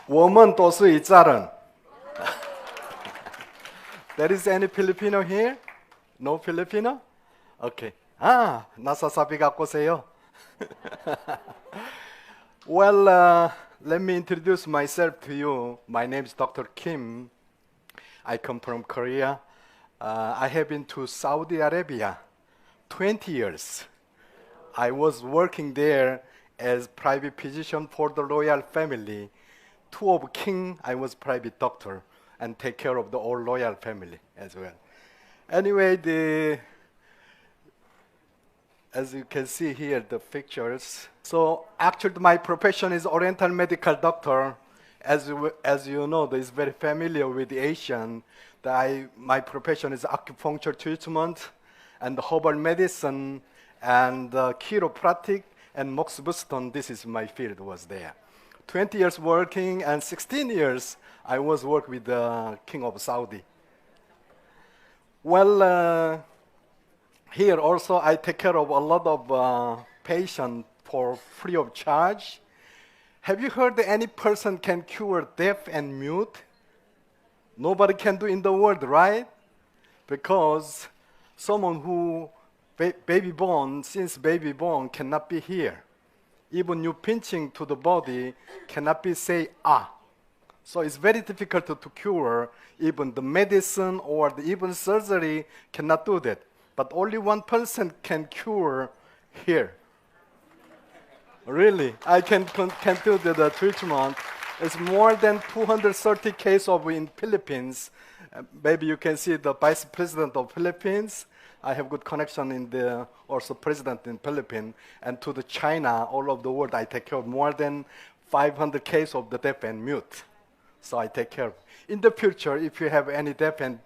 我们都是一家人. There is any Filipino here? No Filipino? Okay. nasasabi 갖고 오세요. Well, let me introduce myself to you. My name is Dr. Kim. I come from Korea. I have been to Saudi Arabia 20 years. I was working there as private physician for the royal family. Two of king, I was private doctor and take care of the whole royal family as well. Anyway, as you can see here, the pictures. So actually my profession is Oriental medical doctor. As you know, is very familiar with Asian. My profession is acupuncture treatment and herbal medicine and chiropractic and Mox Boston. This is my field was there. 20 years working and 16 years I was work with the King of Saudi. Well, here also I take care of a lot of patients for free of charge. Have you heard that any person can cure deaf and mute? Nobody can do in the world, right? Because someone who since baby born cannot be here. Even you pinching to the body cannot be say ah. So it's very difficult to cure. Even the medicine or even surgery cannot do that. But only one person can cure here. Really, I can do the treatment. It's more than 230 cases in Philippines. Maybe you can see the Vice President of Philippines. I have good connection in the also President in Philippines and to the China, all over the world. I take care of more than 500 cases of the deaf and mute. So I take care of. In the future, if you have any deaf and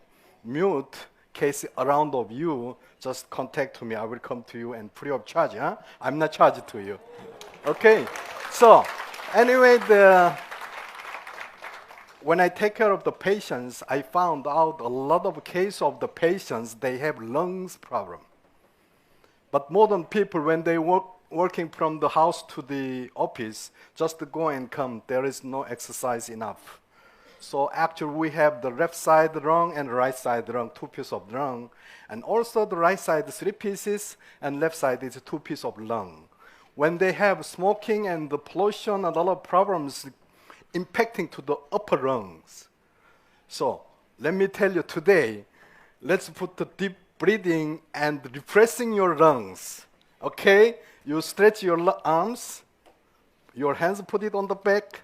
mute case around of you, just contact me. I will come to you and free of charge. Huh? I'm not charged to you. Okay. So anyway, when I take care of the patients, I found out a lot of cases of the patients, they have lungs problem. But modern people, when they working from the house to the office, just to go and come, there is no exercise enough. So actually we have the left side lung and right side lung, 2 pieces of lung. And also the right side 3 pieces and left side is 2 pieces of lung. When they have smoking and the pollution, a lot of problems impacting to the upper lungs. So let me tell you today, let's put the deep breathing and refreshing your lungs. Okay? You stretch your arms, your hands put it on the back.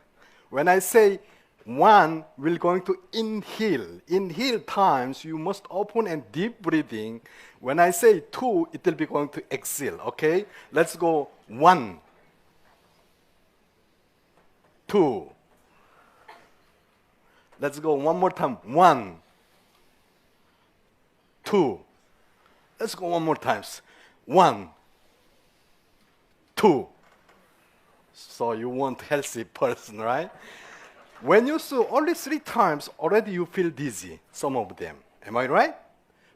When I say 1, we're going to inhale. Inhale times, you must open and deep breathing. When I say 2, it will be going to exhale, okay? Let's go 1, 2. Let's go one more time. 1, 2. Let's go one more time. 1, 2. So you want healthy person, right? When you do only 3 times, already you feel dizzy, some of them. Am I right?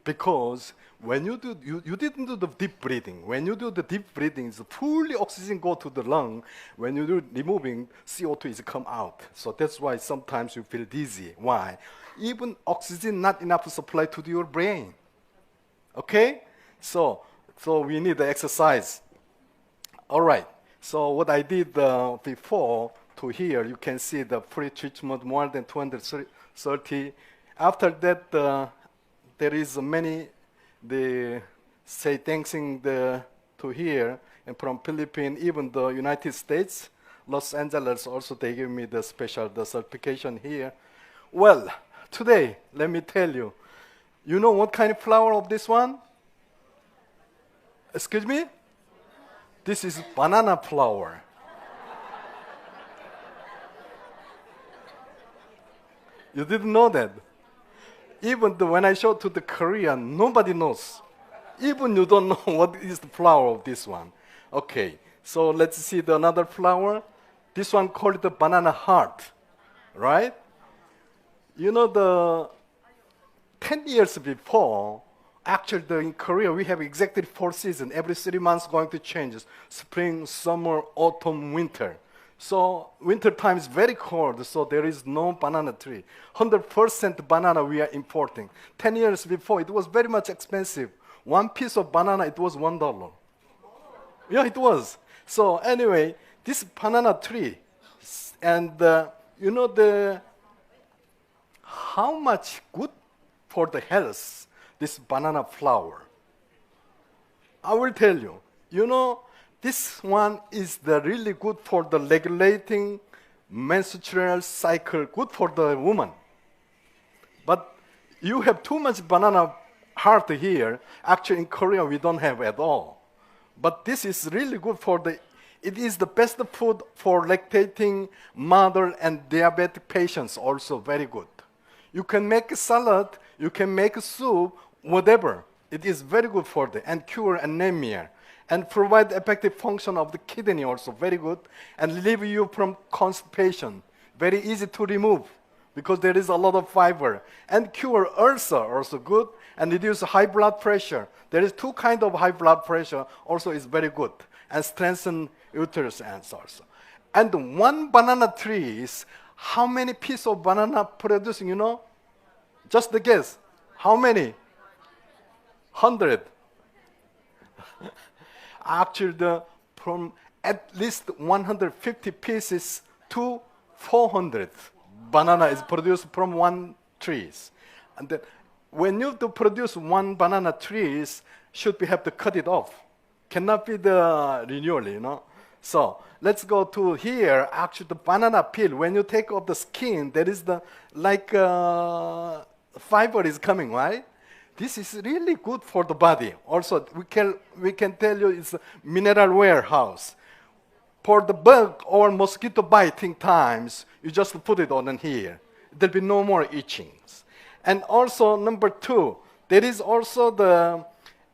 Because when you do, you didn't do the deep breathing. When you do the deep breathing, it's fully oxygen go to the lung. When you do removing, CO2 is come out. So that's why sometimes you feel dizzy. Why? Even oxygen not enough supply to your brain. Okay? So we need the exercise. All right. So what I did before to here, you can see the free treatment more than 230. After that, there is many, they say thanks to here, and from Philippines, even the United States, Los Angeles also, they give me the special certification here. Well, today, let me tell you, you know what kind of flower of this one? Excuse me? This is banana flower. You didn't know that? Even when I show to the Korean, nobody knows. Even you don't know what is the flower of this one. Okay, so let's see another flower. This one called the banana heart, right? You know, the 10 years before, actually in Korea, we have exactly 4 seasons. Every 3 months going to change. Spring, summer, autumn, winter. So winter time is very cold, so there is no banana tree. 100% banana we are importing. 10 years before, it was very much expensive. One piece of banana, it was $1. Yeah, it was. So anyway, this banana tree, and you know how much good for the health this banana flower. I will tell you. You know, this one is the really good for the regulating menstrual cycle, good for the woman. But you have too much banana heart here. Actually, in Korea, we don't have at all. But this is really good for it is the best food for lactating mother and diabetic patients also very good. You can make a salad, you can make a soup, whatever. It is very good for and cure anemia and provide effective function of the kidney also very good and relieve you from constipation. Very easy to remove because there is a lot of fiber and cure ulcer also good and reduce high blood pressure. There is two kinds of high blood pressure also is very good and strengthen uterus ends also. And one banana tree is how many pieces of banana producing, you know? Just the guess. How many? 100. Actually, from at least 150 pieces to 400 banana is produced from one trees. And then when you do produce one banana trees, should we have to cut it off? Cannot be the renewal, you know. So let's go to here. Actually, the banana peel. When you take off the skin, there is the fiber is coming, right? This is really good for the body. Also, we can tell you it's a mineral warehouse. For the bug or mosquito biting times, you just put it on here. There'll be no more itchings. And also, number 2, there is also the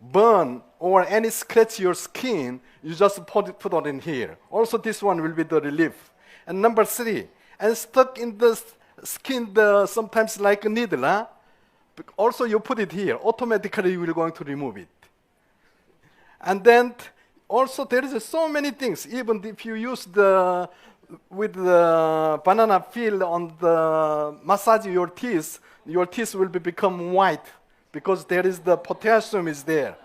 burn or any scratch your skin, you just put on in here. Also, this one will be the relief. And number 3, and stuck in the skin, sometimes like a needle, huh? Also, you put it here. Automatically, you will going to remove it. And then, also, there is so many things. Even if you use with the banana peel on the massage your teeth will become white because there is the potassium is there.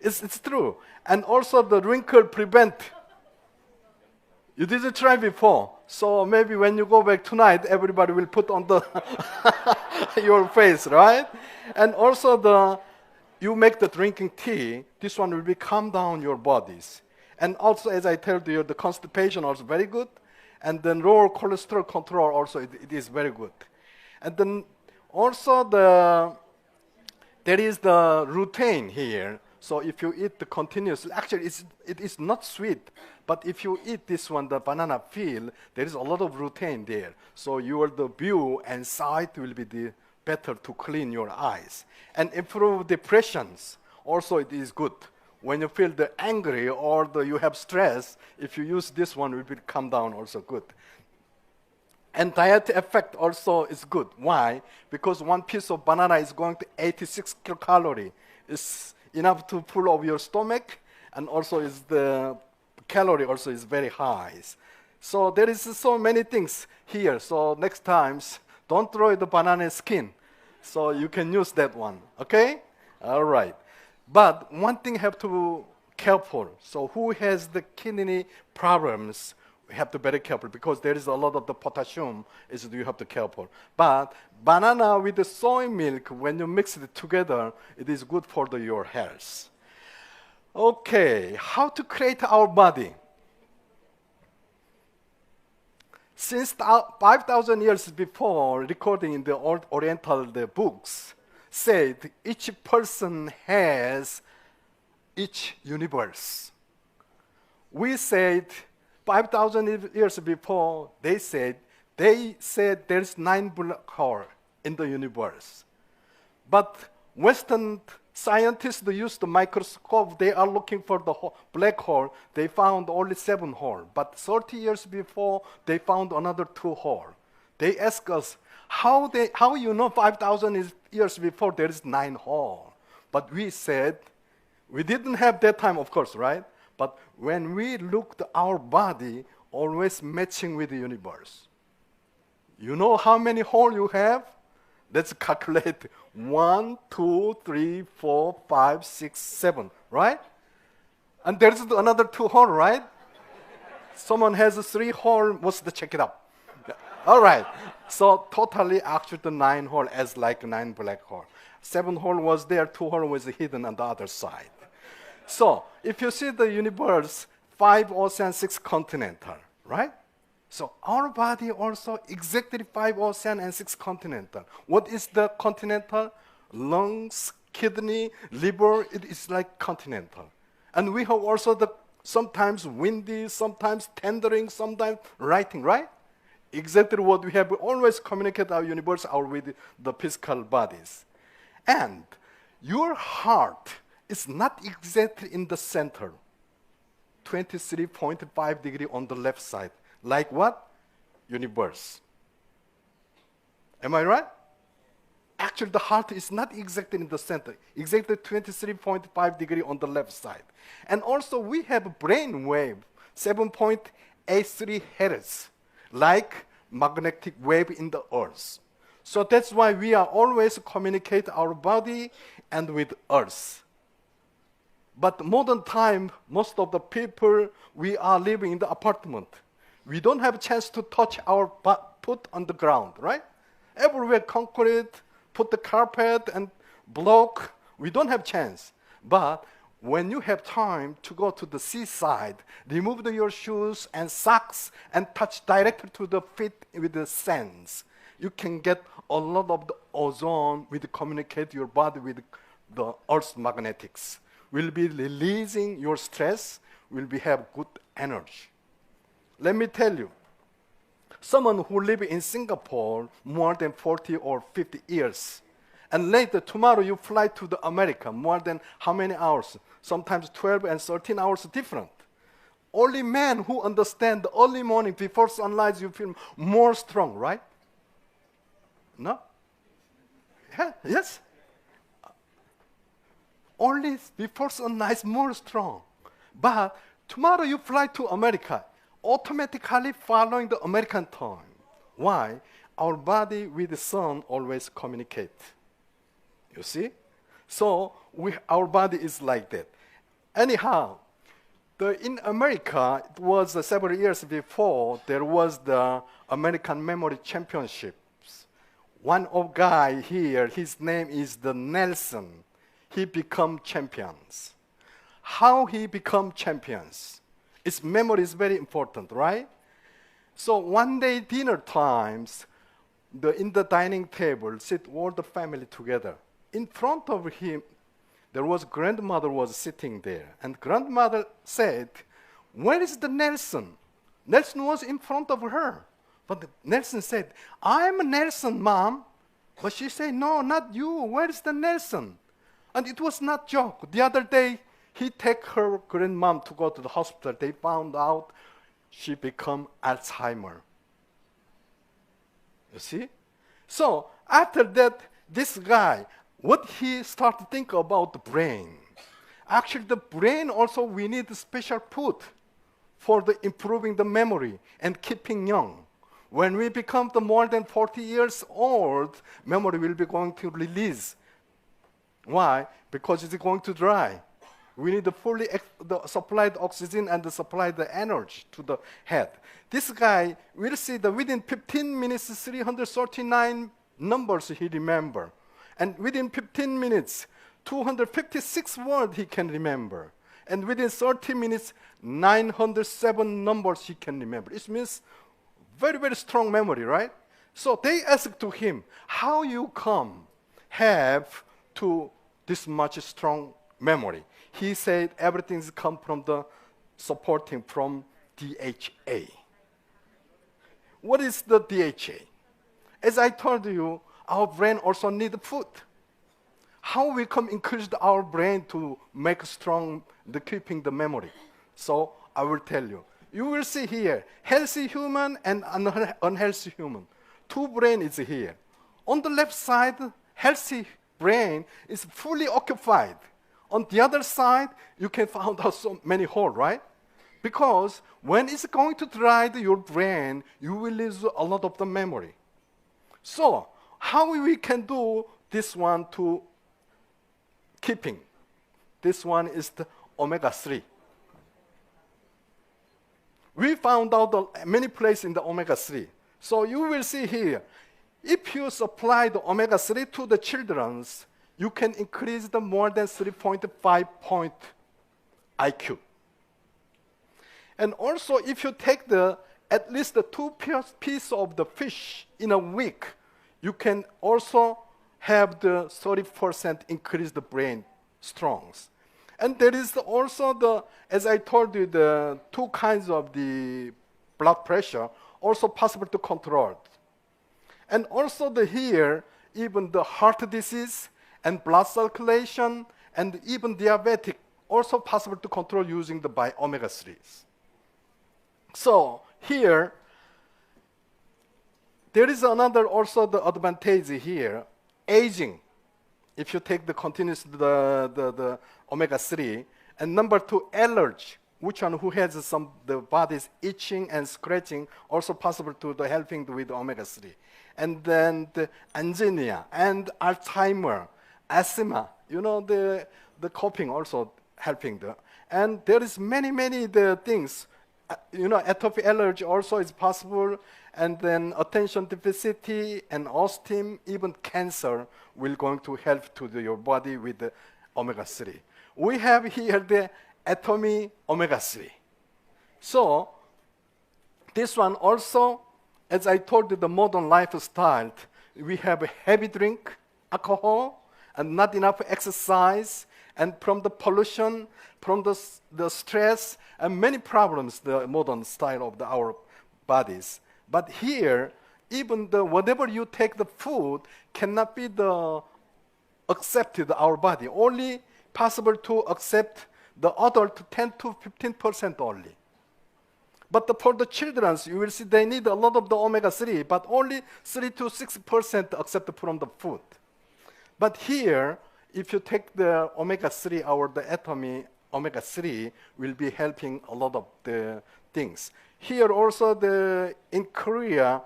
It's true. And also, the wrinkle prevent. You didn't try before, so maybe when you go back tonight, everybody will put on the your face, right? And also, you make the drinking tea. This one will be calm down your bodies. And also, as I told you, the constipation also very good, and then lower cholesterol control also it is very good. And then also there is the lutein here. So if you eat the continuously, actually it is not sweet, but if you eat this one, the banana peel, there is a lot of lutein there. So the view and sight will be better to clean your eyes. And improve depressions, also it is good. When you feel angry or you have stress, if you use this one, it will come down also good. And diet effect also is good. Why? Because one piece of banana is going to 86 kilocalories. It's enough to full of your stomach, and also the calorie also is very high. So there is so many things here. So next times, don't throw the banana skin. So you can use that one, okay? All right. But one thing have to be careful. So who has the kidney problems, we have to be very careful because there is a lot of the potassium, you have to be careful. But banana with the soy milk, when you mix it together, it is good for your health. Okay, how to create our body? Since 5,000 years before, recording in the old Oriental books, said each person has each universe. We said 5,000 years before, they said there's 9 black holes in the universe. But Western scientists use the microscope, they are looking for the black hole. They found only 7 holes. But 30 years before, they found another 2 holes. They ask us, how you know 5,000 years before there is 9 holes? But we said, we didn't have that time, of course, right? But when we looked at our body, always matching with the universe. You know how many holes you have? Let's calculate 1, 2, 3, 4, 5, 6, 7, right? And there's another 2 holes, right? Someone has 3 holes, must check it out. All right. So totally actually the 9 holes as like 9 black holes. 7 holes was there, 2 holes was hidden on the other side. So if you see the universe, 5 ocean, 6 continental, right? So our body also exactly 5 ocean and 6 continental. What is the continental? Lungs, kidney, liver, it is like continental. And we have also the sometimes windy, sometimes tendering, sometimes writing, right? Exactly what we have always communicate our universe out with the physical bodies. And your heart is not exactly in the center, 23.5 degree on the left side. Like what? Universe. Am I right? Actually, the heart is not exactly in the center, exactly 23.5 degree on the left side. And also, we have a brain wave, 7.83 hertz, like magnetic wave in the earth. So that's why we are always communicate our body and with earth. But modern time, most of the people, we are living in the apartment. We don't have a chance to touch our foot on the ground, right? Everywhere concrete, put the carpet and block. We don't have chance. But when you have time to go to the seaside, remove your shoes and socks and touch directly to the feet with the sands. You can get a lot of the ozone with communicate your body with the Earth's magnetics. Will be releasing your stress, will be have good energy. Let me tell you, someone who live in Singapore more than 40 or 50 years, and later tomorrow you fly to the America more than how many hours? Sometimes 12 and 13 hours different. Only men who understand the early morning before sunrise, you feel more strong, right? No? Yeah, yes? Only before sunrise more strong. But tomorrow you fly to America, automatically following the American time. Why? Our body with the sun always communicate. You see? So our body is like that. Anyhow, in America, it was several years before, there was the American Memory Championships. One of guy here, his name is the Nelson. He become champions. How he become champions? His memory is very important, right? So one day dinner times, in the dining table, sit all the family together. In front of him, there was grandmother was sitting there. And grandmother said, "Where is the Nelson?" Nelson was in front of her. But Nelson said, "I'm Nelson, Mom." But she said, "No, not you. Where is the Nelson?" And it was not joke. The other day, he take her grandmom to go to the hospital. They found out she become Alzheimer. You see? So after that, this guy, what he started to think about the brain. Actually, the brain also, we need special food for the improving the memory and keeping young. When we become the more than 40 years old, memory will be going to release. Why? Because it's going to dry. We need to fully supply the oxygen and supply the energy to the head. This guy will see that within 15 minutes, 339 numbers he remember. And within 15 minutes, 256 words he can remember. And within 30 minutes, 907 numbers he can remember. It means very, very strong memory, right? So they asked to him, how you have to this much strong memory? He said everything's come from the supporting from DHA. What is the DHA? As I told you, our brain also needs food. How we can increase our brain to make strong the keeping the memory? So I will tell you. You will see here, healthy human and unhealthy human. Two brain is here. On the left side, healthy brain is fully occupied. On the other side, you can find out so many holes, right? Because when it's going to dry your brain, you will lose a lot of the memory. So how we can do this one to keeping? This one is the omega-3. We found out many places in the omega-3. So you will see here, if you supply the omega-3 to the children, you can increase the more than 3.5 point IQ. And also, if you take at least the 2 pieces of the fish in a week, you can also have the 30% increase the brain strongs. And there is also as I told you, the 2 kinds of the blood pressure also possible to control. And also here, even the heart disease and blood circulation and even diabetic also possible to control using the omega-3s. So here, there is another also the advantage here, aging. If you take the continuous the omega-3, and number 2, allergy. Which one who has the body's itching and scratching also possible to the helping with omega-3. And then the angina and Alzheimer, asthma, the coughing also helping and there is many the things. Atopic allergy also is possible, and then attention deficit and autism, even cancer will going to help to your body with the omega-3. We have here the Atomy omega-3. So this one also, as I told you, the modern lifestyle, we have a heavy drink, alcohol, and not enough exercise, and from the pollution, from the stress, and many problems, the modern style of our bodies. But here, even whatever you take the food cannot be accepted our body. Only possible to accept the adult 10 to 15% only. But for the children, you will see they need a lot of the omega-3, but only 3 to 6% accepted from the food. But here, if you take the omega-3 or the Atomy omega-3 will be helping a lot of the things. Here also in Korea,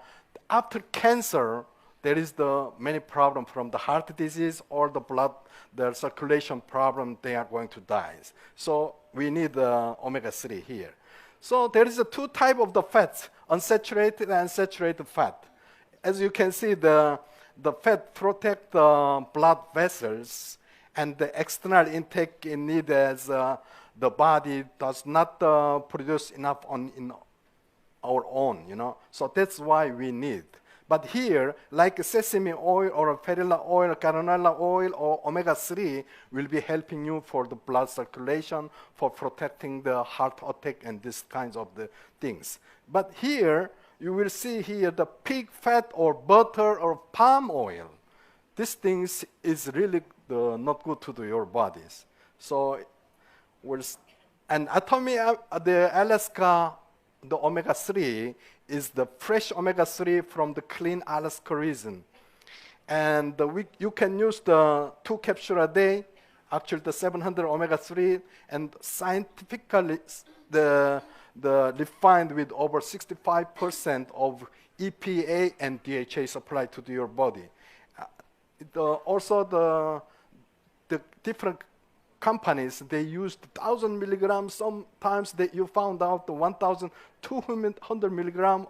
after cancer, there is many problems from the heart disease or the blood, the circulation problem, they are going to die. So we need the omega-3 here. So there is 2 types of the fats, unsaturated and saturated fat. As you can see, the fat protect the blood vessels, and the external intake is needed as the body does not produce enough in our own, So that's why we need. But here, like sesame oil or perilla oil, canola oil, or omega-3 will be helping you for the blood circulation, for protecting the heart attack and these kinds of the things. But here, you will see here the pig fat or butter or palm oil. These things is really not good to your bodies. So, and Atomy, the Alaska, the omega-3 is the fresh omega-3 from the clean Alaska region. And you can use the 2 capsules a day, actually the 700 omega-3, and scientifically the refined with over 65% of EPA and DHA supplied to your body. Also the different companies, they used 1,000 milligrams. Sometimes you found out the 1,200 milligrams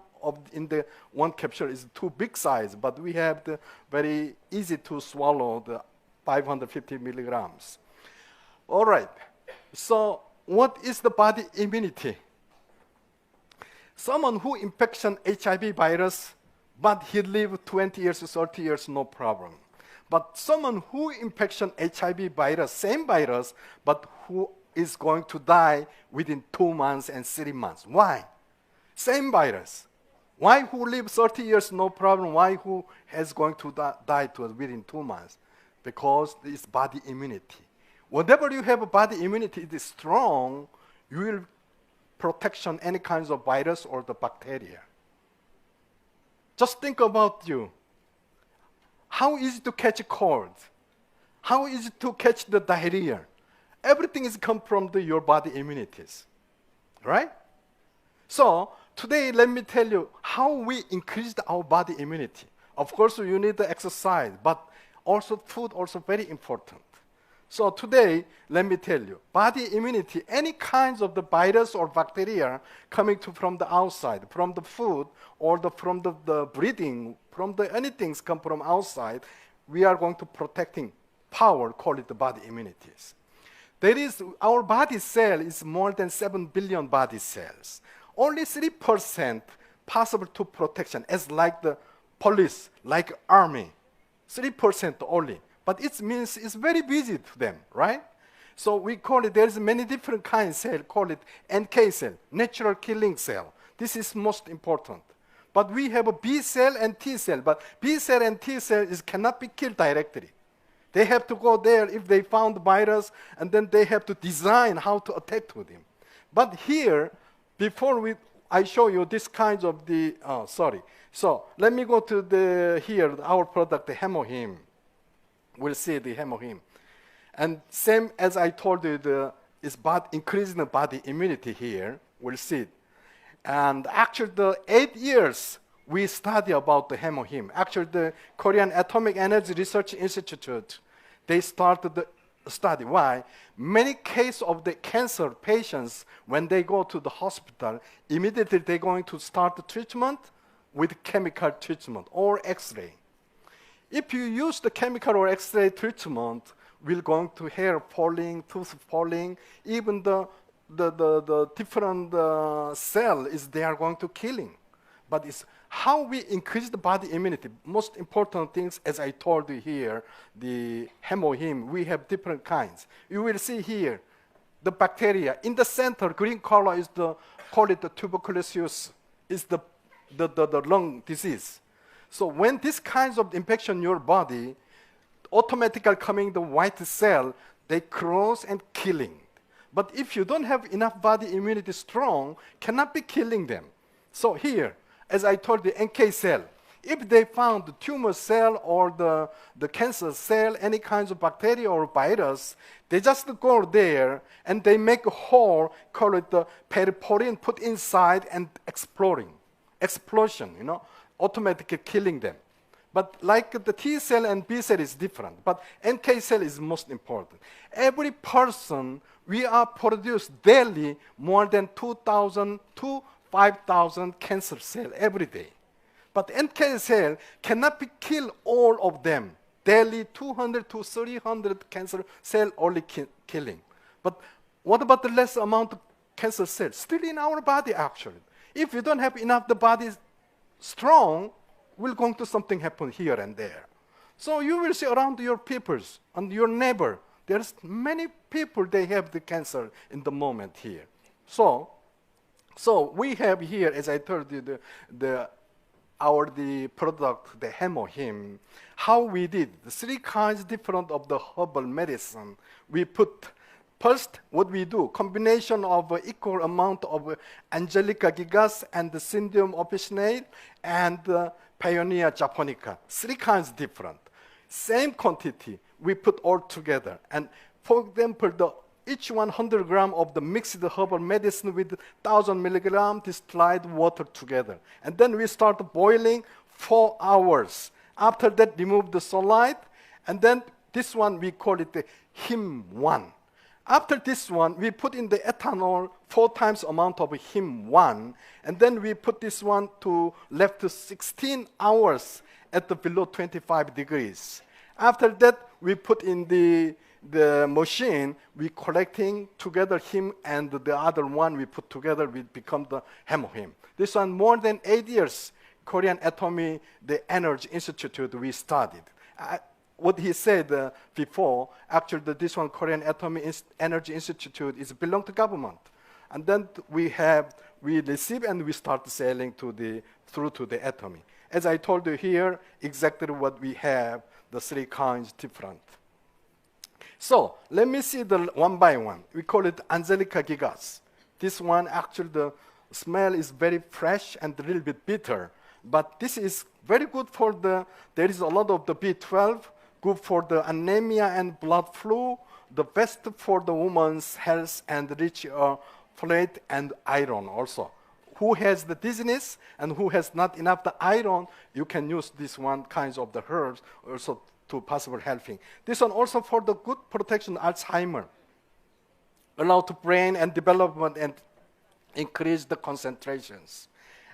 in the 1 capsule is too big size, but we have the very easy to swallow, the 550 milligrams. All right, so what is the body immunity? Someone who infection HIV virus, but he lived 20 years, 30 years, no problem. But someone who infection HIV virus, same virus, but who is going to die within 2 months and 3 months. Why? Same virus. Why who live 30 years, no problem? Why who is going to die within 2 months? Because it's body immunity. Whatever you have a body immunity, it is strong, you will protection any kinds of virus or the bacteria. Just think about you. How easy to catch a cold? How easy to catch the diarrhea? Everything is come from your body immunities. right? So today, let me tell you how we increased our body immunity. Of course, you need the exercise, but also food also very important. So today, let me tell you, body immunity, any kinds of the virus or bacteria coming from the outside, from the food or from the breathing, from the anything come from outside, we are going to protecting power, call it the body immunities. There is, our body cell is more than 7 billion body cells. Only 3% possible to protection, as like the police, like army. 3% only. But it means it's very busy to them, right? So we call it, there's many different kinds of cell, call it NK cell, natural killing cell. This is most important. But we have a B cell and T cell, but B cell and T cell cannot be killed directly. They have to go there if they found the virus, and then they have to design how to attack to them. But here, before I show you this kind of the, So let me go to here, our product, the HemoHIM. We'll see the HemoHIM. And same as I told you, is increasing the body immunity here. We'll see it. And actually, the 8 years we study about the HemoHIM. Actually, the Korean Atomic Energy Research Institute, they started the study. Why? Many cases of the cancer patients, when they go to the hospital, immediately they're going to start the treatment with chemical treatment or X-ray. If you use the chemical or X-ray treatment, we're going to hair falling, tooth falling, even the different cell they are going to killing. But it's how we increase the body immunity. Most important things, as I told you here, the HemoHIM, we have different kinds. You will see here, the bacteria. In the center, green color is call it the tuberculosis, is the lung disease. So when this kinds of infection in your body, automatically coming the white cell, they cross and killing. But if you don't have enough body immunity strong, cannot be killing them. So here, as I told you, NK cell, if they found the tumor cell or the cancer cell, any kinds of bacteria or virus, they just go there and they make a hole, call it the periporine, put inside and explosion, automatically killing them. But like the T cell and B cell is different, but NK cell is most important. Every person, we are produced daily more than 2,000 to 5,000 cancer cells every day. But NK cell cannot be kill all of them. Daily 200 to 300 cancer cell only killing. But what about the less amount of cancer cells? Still in our body actually. If you don't have enough the body strong, will going to something happen here and there. So you will see around your peoples and your neighbor, there's many people they have the cancer in the moment here. So we have here, as I told you, the product, the HemoHIM, how we did the 3 kinds different of the herbal medicine. We put first, what we do, combination of equal amount of Angelica gigas and the Syndium officinale and Paeonia japonica. 3 kinds different. Same quantity, we put all together. And for example, each 100 gram of the mixed herbal medicine with 1,000 milligram distilled water together. And then we start boiling 4 hours. After that, remove the solid. And then this one, we call it the HIM1. After this one, we put in the ethanol 4 times amount of HIM1, and then we put this one to left to 16 hours at the below 25 degrees. After that, we put in the machine, we collecting together HIM and the other one we put together, we become the HemoHIM. This one, more than 8 years, Korean Atomy, the Energy Institute, we studied. What he said before, actually this one, Korean Atomy Energy Institute, is belong to government. And then we receive and we start selling through to the Atomy. As I told you here, exactly what we have, the 3 kinds different. So let me see the one by one. We call it Angelica gigas. This one, actually the smell is very fresh and a little bit bitter. But this is very good for there is a lot of the B12, good for the anemia and blood flow, the best for the woman's health and rich folate, and iron also. Who has the dizziness and who has not enough the iron, you can use this one kinds of the herbs also to possible helping. This one also for the good protection Alzheimer. Allow to brain and development and increase the concentrations.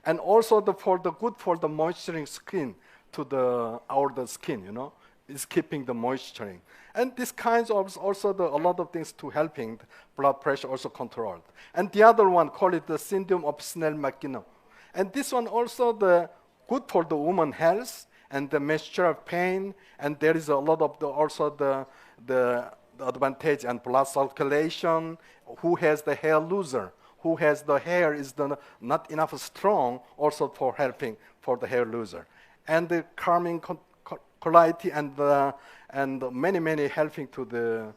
And also for the good for the moisturizing skin to the skin, is keeping the moisturing. And this kinds of also a lot of things to helping the blood pressure also controlled. And the other one, call it the syndrome of Snell-McGinnis. And this one also the good for the woman health and the menstrual pain. And there is a lot of also the advantage and blood circulation. Who has the hair loser? Who has the hair is not enough strong also for helping for the hair loser. And the calming quality and many helping to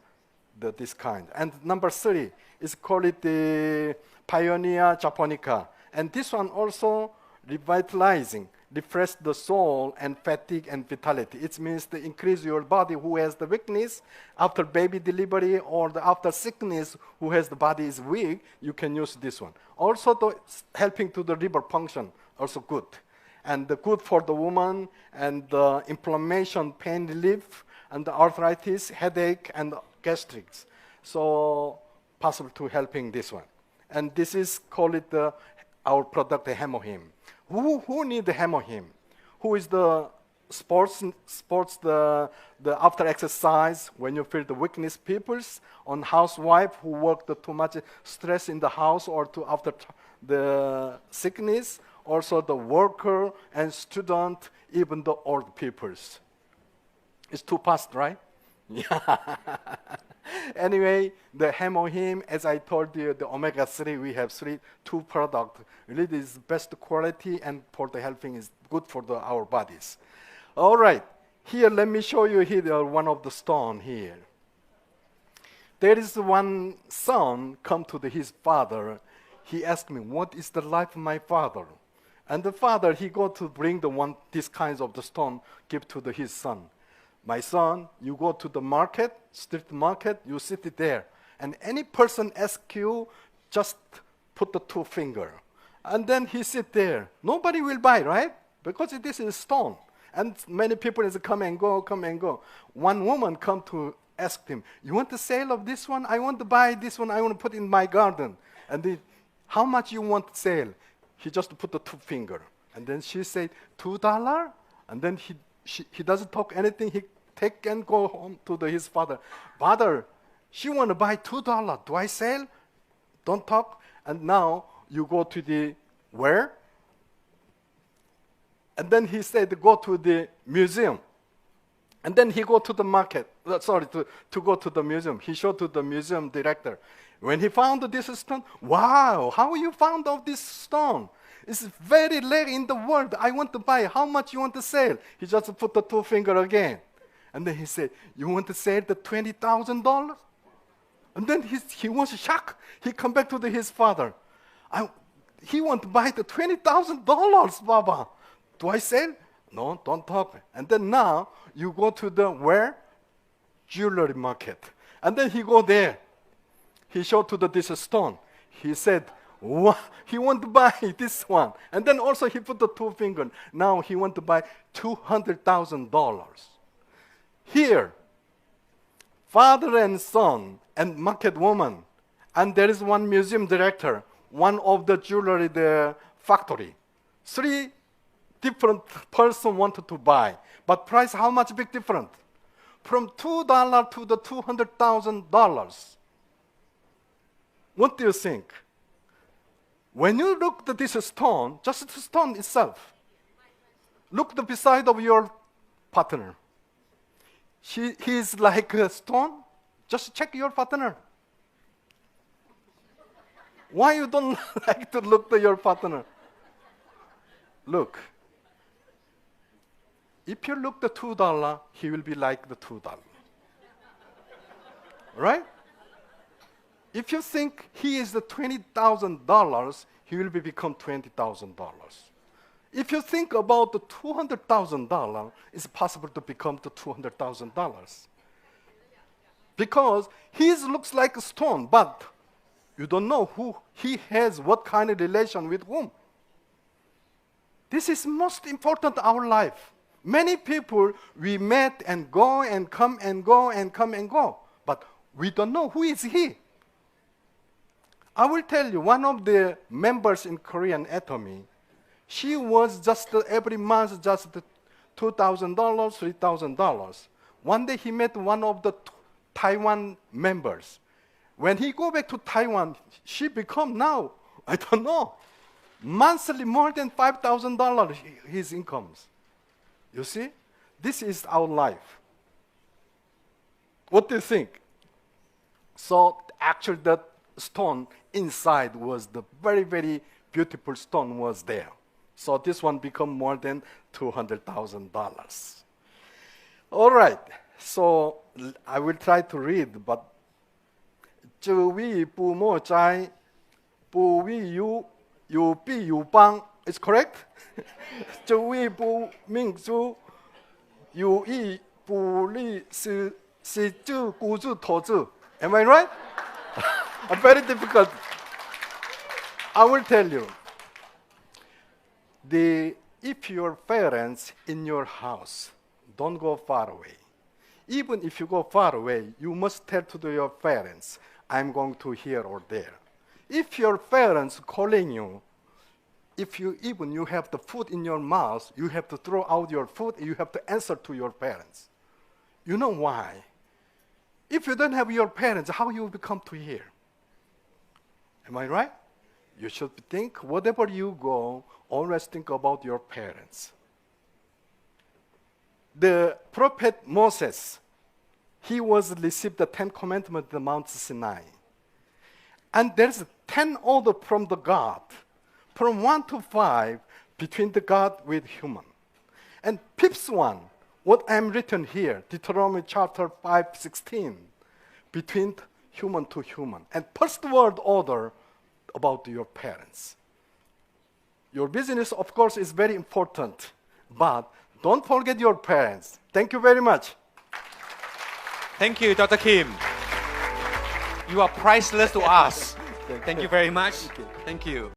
this kind. And number 3 is called it the Pioneer Japonica. And this one also revitalizing, refresh the soul and fatigue and vitality. It means to increase your body who has the weakness after baby delivery or after sickness who has the body is weak, you can use this one. Also helping to the liver function, also good. And the good for the woman and the inflammation, pain relief, and the arthritis, headache, and gastrics. So possible to helping this one. And this is call it our product, the HemoHIM. Who need the HemoHIM? Who is the sports the after exercise when you feel the weakness peoples on housewife who work too much stress in the house or after the sickness, also the worker and student, even the old peoples. It's too fast, right? Yeah. Anyway, the HemoHIM, as I told you, the omega-3, we have two products. Really, this is best quality and for the helping is good for our bodies. All right, here, let me show you here one of the stone here. There is one son come to his father. He asked me, what is the life of my father? And the father, he go to bring these kinds of the stone, give to his son. My son, you go to the market, street market, you sit there. And any person ask you, just put the 2 finger. And then he sit there. Nobody will buy, right? Because this is stone. And many people is come and go, come and go. One woman come to ask him, you want the sale of this one? I want to buy this one. I want to put in my garden. And how much you want to sell? He just put the 2 finger. And then she said, $2? And then he doesn't talk anything. He take and go home to his father. Father, she want to buy $2. Do I sell? Don't talk. And now you go to where? And then he said, go to the museum. And then he go to the market. To go to the museum. He showed to the museum director. When he found this stone, wow, how you found of this stone? It's very rare in the world. I want to buy. How much you want to sell? He just put the 2 finger again. And then he said, you want to sell the $20,000? And then he was shocked. He come back to his father. He want to buy the $20,000, Baba. Do I sell? No, don't talk. And then now you go to where? Jewelry market. And then he go there. He showed to this stone. He said, he want to buy this one. And then also he put the 2 finger. Now he want to buy $200,000. Here, father and son and market woman. And there is one museum director, one of the jewelry factory. 3 different person wanted to buy. But price, how much big different? From $2 to the $200,000. What do you think? When you look at this stone, just the stone itself, look beside of your partner. He is like a stone. Just check your partner. Why you don't like to look at your partner? Look. If you look at $2, he will be like the $2. Right? If you think he is the $20,000, he will become $20,000. If you think about the $200,000, it's possible to become the $200,000. Because he looks like a stone, but You don't know who he has, what kind of relation with whom. This is most important in our life. Many people, we met and go and come and go and come and go. But we don't know who is he. I will tell you, one of the members in Korean Atomy, she was just every month just $2,000, $3,000. One day he met one of the Taiwan members. When he go back to Taiwan, she become now, I don't know, monthly more than $5,000 his incomes. You see, this is our life. What do you think? So actually that stone inside was the very, very beautiful stone was there. So this one become more than $200,000. All right, so I will try to read, but 这位父母在不为有必有帮 is correct? 这位不民主有意不利是就雇主投资 Am I right? Very difficult. I will tell you. If your parents in your house, don't go far away. Even if you go far away, you must tell to your parents, I'm going to here or there. If your parents calling you, if you have the food in your mouth, you have to throw out your food, you have to answer to your parents. You know why? If you don't have your parents, how you will come to here? Am I right? You should think, whatever you go, always think about your parents. The prophet Moses, he received the 10 Commandments at the Mount Sinai. And there's 10 orders from the God, from 1 to 5, between the God with human. And fifth one, what I'm written here, Deuteronomy chapter 5:16, between human to human. And first word order about your parents. Your business, of course, is very important, but don't forget your parents. Thank you very much. Thank you, Dr. Kim. You are priceless to us. Thank you very much. Thank you.